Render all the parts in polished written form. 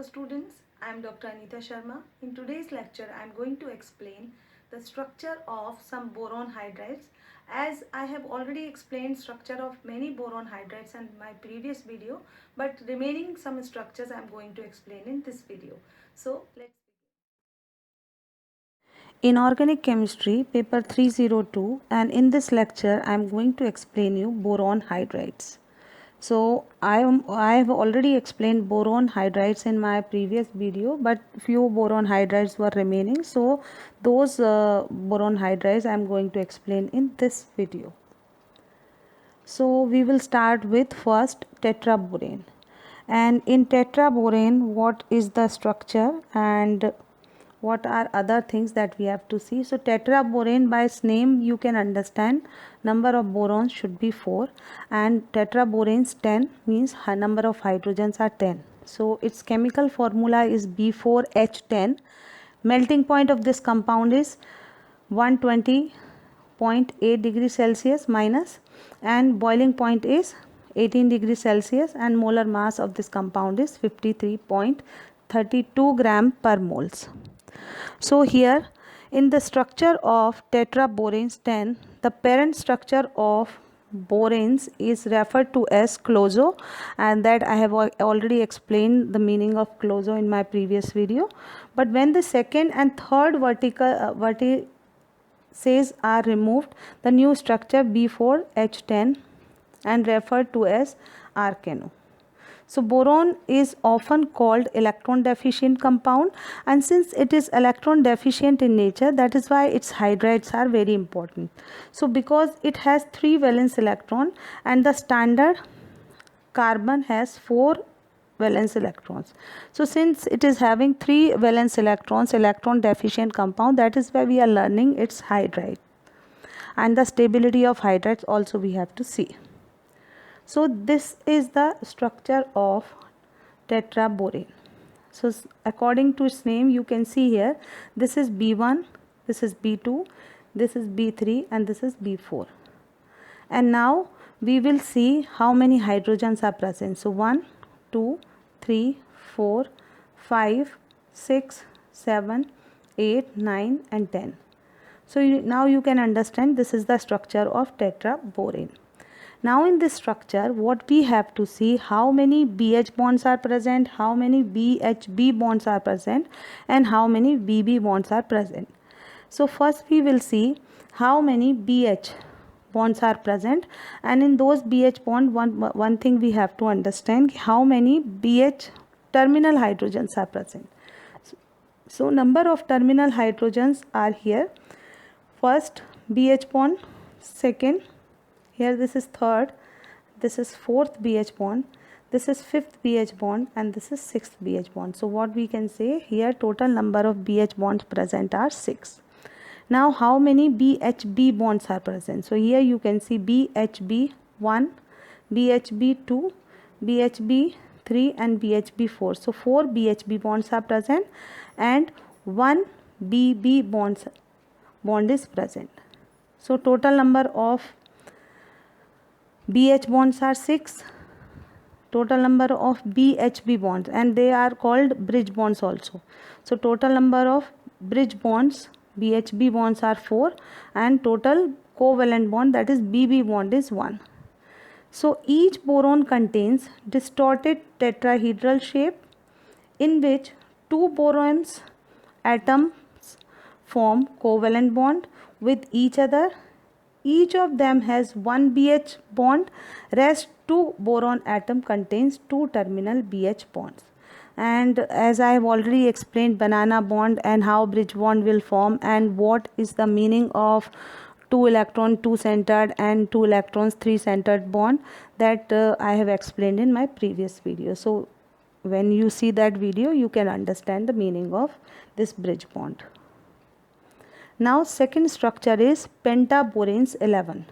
Hello students, I am Dr. Anita Sharma. In today's lecture, I am going to explain the structure of some boron hydrides. As I have already explained structure of many boron hydrides in my previous video, but remaining some structures I am going to explain in this video. So let's begin. Inorganic Chemistry, paper 302, and in this lecture I am going to explain you boron hydrides. So I have already explained boron hydrides in my previous video, but few boron hydrides were remaining. So those boron hydrides I am going to explain in this video. So we will start with first tetraborane. And in tetraborane, what is the structure and what are other things that we have to see. So tetraborane, by its name you can understand number of borons should be 4, and tetraboranes 10 means number of hydrogens are 10. So its chemical formula is B4H10. Melting point of this compound is 120.8 degrees Celsius minus, and boiling point is 18 degrees Celsius, and molar mass of this compound is 53.32 gram per moles. So here in the structure of tetraboranes 10, the parent structure of boranes is referred to as clozo, and that I have already explained the meaning of clozo in my previous video. But when the second and third vertices are removed, the new structure B4H10 and referred to as arcano. So boron is often called electron deficient compound, and since it is electron deficient in nature, that is why its hydrides are very important. So because it has 3 valence electron and the standard carbon has 4 valence electrons. So since it is having 3 valence electrons, electron deficient compound, that is why we are learning its hydride, and the stability of hydrides also we have to see. So this is the structure of tetraborane. So according to its name, you can see here, this is B1, this is B2, this is B3, and this is B4. And now we will see how many hydrogens are present. So 1, 2, 3, 4, 5, 6, 7, 8, 9 and 10. So now you can understand this is the structure of tetraborane. Now in this structure, what we have to see, how many BH bonds are present, how many BHB bonds are present, and how many BB bonds are present. So first we will see how many BH bonds are present, and in those BH bond, one thing we have to understand, how many BH terminal hydrogens are present. So number of terminal hydrogens are here. First BH bond, second, here this is third, this is fourth BH bond, this is fifth BH bond, and this is sixth BH bond. So what we can say here, total number of BH bonds present are 6. Now how many BHB bonds are present? So here you can see BHB1, BHB2, BHB3 and BHB4. So 4 BHB bonds are present and 1 BB bond is present. So total number of BH bonds are 6, total number of BHB bonds, and they are called bridge bonds also. So total number of bridge bonds, BHB bonds are 4, and total covalent bond, that is BB bond, is 1. So each boron contains distorted tetrahedral shape in which 2 borons atoms form covalent bond with each other. Each of them has 1 BH bond, rest 2 boron atom contains 2 terminal BH bonds. And as I have already explained banana bond and how bridge bond will form, and what is the meaning of 2 electron 2 centered and 2 electrons 3 centered bond, that I have explained in my previous video. So when you see that video, you can understand the meaning of this bridge bond. Now second structure is pentaboranes 11.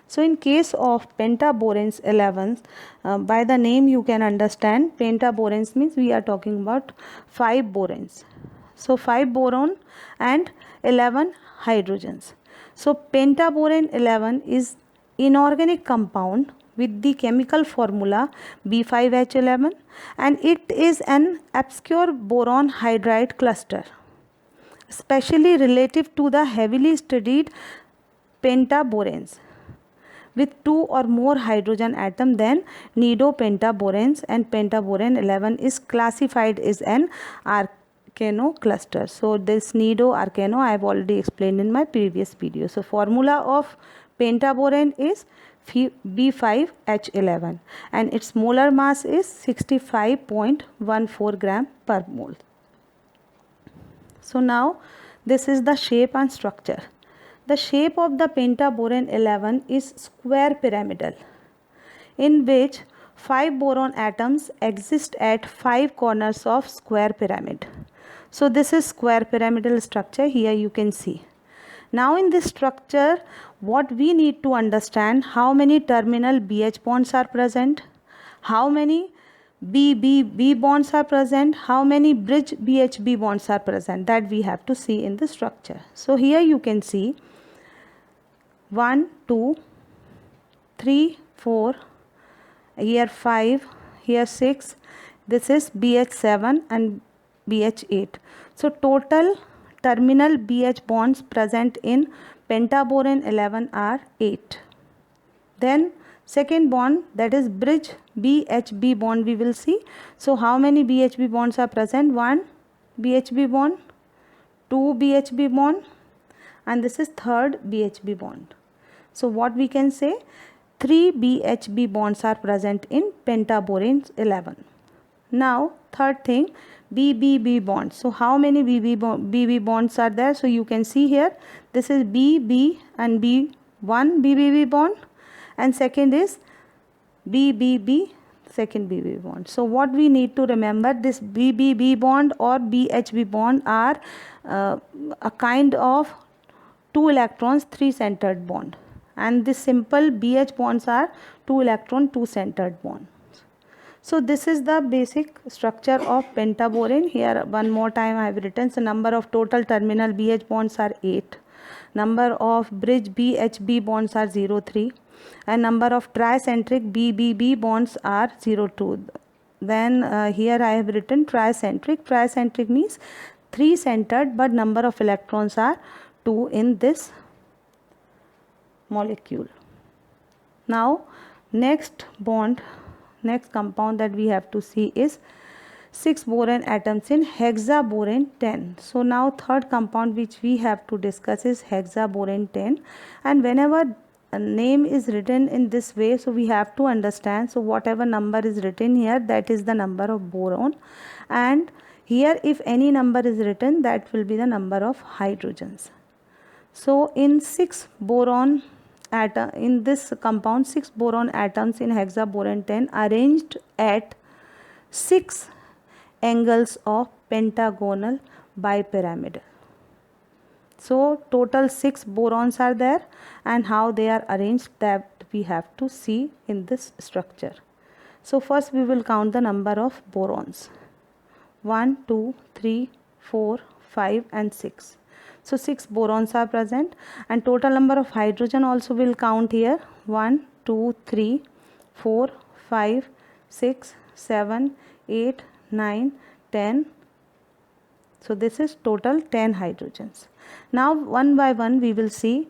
So in case of pentaboranes 11, by the name you can understand, pentaboranes means we are talking about 5 boranes. So 5 boron and 11 hydrogens. So pentaborane 11 is inorganic compound with the chemical formula B5H11, and it is an obscure boron hydride cluster, especially relative to the heavily studied pentaboranes with 2 or more hydrogen atom than nidopentaboranes, and pentaboran 11 is classified as an arcano cluster. So this nido arcano I have already explained in my previous video. So formula of pentaboran is B5H11 and its molar mass is 65.14 gram per mole. So now this is the shape and structure. The shape of the pentaboran 11 is square pyramidal, in which 5 boron atoms exist at 5 corners of square pyramid. So this is square pyramidal structure, here you can see. Now in this structure, what we need to understand, how many terminal BH bonds are present, how many BBB bonds are present, how many bridge BHB bonds are present, that we have to see in the structure. So here you can see 1, 2, 3, 4, here 5, here 6, this is BH7 and BH8. So total terminal BH bonds present in pentaboran 11 are 8. Then second bond, that is bridge BHB bond, we will see. So how many BHB bonds are present? 1 BHB bond, 2 BHB bond, and this is third BHB bond. So what we can say, 3 BHB bonds are present in pentaboran 11. Now third thing, BBB bonds. So how many BB bonds are there? So you can see here, this is BB and B1 BBB bond, and second is BBB, second BB bond. So what we need to remember, this BBB bond or BHB bond are a kind of 2 electrons 3 centered bond, and this simple BH bonds are 2 electron 2 centered bonds. So this is the basic structure of pentaboran. Here one more time I have written, so number of total terminal BH bonds are 8, number of bridge BHB bonds are 0.3, and number of tricentric BBB bonds are 0.2. Then here I have written tricentric. Tricentric means 3 centered, but number of electrons are 2 in this molecule. Now next compound that we have to see is 6 boron atoms in hexaboron 10. So now third compound which we have to discuss is hexaboron 10, and whenever a name is written in this way, so we have to understand, so whatever number is written here, that is the number of boron, and here if any number is written, that will be the number of hydrogens. So in 6 boron atom, in this compound 6 boron atoms in hexaboron 10 arranged at 6 angles of pentagonal bipyramidal. So total 6 borons are there, and how they are arranged, that we have to see in this structure. So first we will count the number of borons. 1, 2, 3, 4, 5 and 6. So 6 borons are present, and total number of hydrogen also will count here. 1, 2, 3, 4, 5, 6, 7, 8, 9, 10. So this is total 10 hydrogens. Now one by one we will see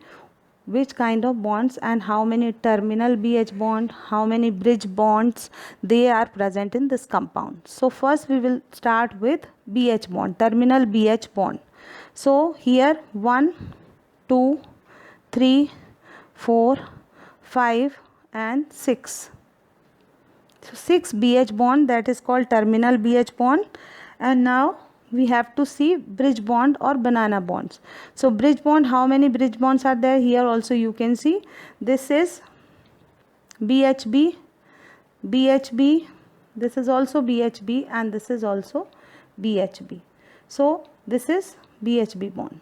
which kind of bonds and how many terminal BH bond, how many bridge bonds they are present in this compound. So first we will start with BH bond, terminal BH bond. So here 1, 2, 3, 4, 5 and 6. So 6 BH bond, that is called terminal BH bond. And now we have to see bridge bond or banana bonds. So bridge bond, how many bridge bonds are there? Here also you can see, this is BHB, BHB, this is also BHB, and this is also BHB. So this is BHB bond.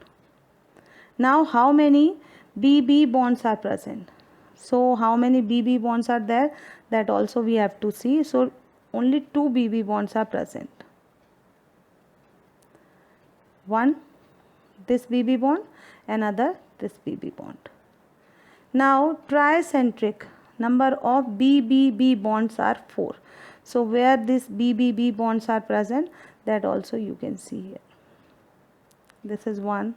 Now how many BB bonds are present? So how many BB bonds are there? That also we have to see. So only 2 BB bonds are present. One this BB bond, another this BB bond. Now tricentric, number of BBB bonds are 4. So where these BBB bonds are present, that also you can see here. This is 1,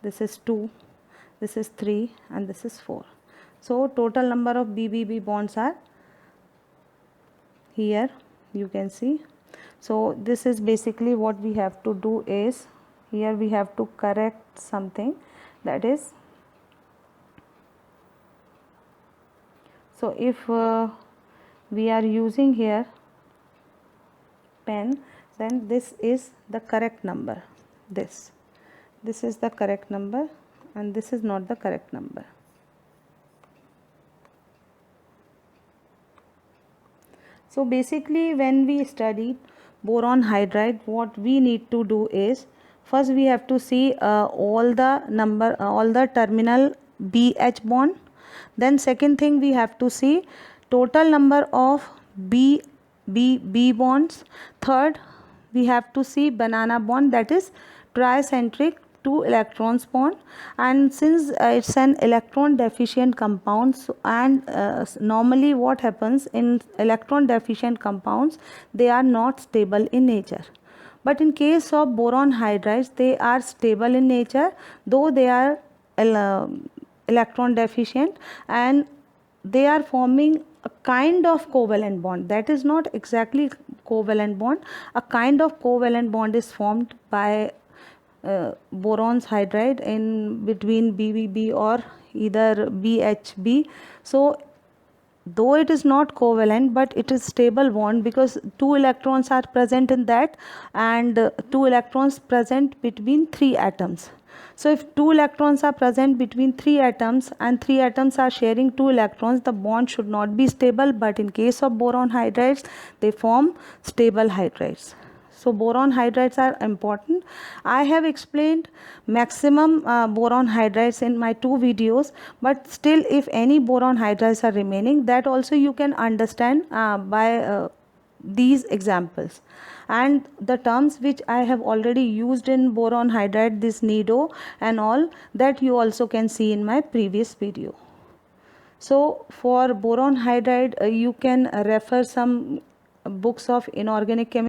this is 2, this is 3, and this is 4. So total number of BBB bonds are here, you can see. So this is basically what we have to do is, here we have to correct something, that is, so if we are using here pen, then this is the correct number. This is the correct number, and this is not the correct number. So basically when we study boron hydride, what we need to do is, first we have to see all the terminal BH bond. Then second thing, we have to see total number of BB bonds. Third, we have to see banana bond, that is tricentric 2 electrons bond. And since it's an electron deficient compound, and normally what happens in electron deficient compounds, they are not stable in nature. But in case of boron hydrides, they are stable in nature, though they are electron deficient, and they are forming a kind of covalent bond. That is not exactly covalent bond. A kind of covalent bond is formed by boron's hydride in between BBB or either BHB. So though it is not covalent, but it is stable bond, because 2 electrons are present in that, and 2 electrons present between 3 atoms. So if 2 electrons are present between 3 atoms and 3 atoms are sharing 2 electrons, the bond should not be stable. But in case of boron hydrides, they form stable hydrides. So boron hydrides are important. I have explained maximum boron hydrides in my 2 videos, but still if any boron hydrides are remaining, that also you can understand by these examples. And the terms which I have already used in boron hydride, this nido and all, that you also can see in my previous video. So for boron hydride, you can refer some books of inorganic chemistry.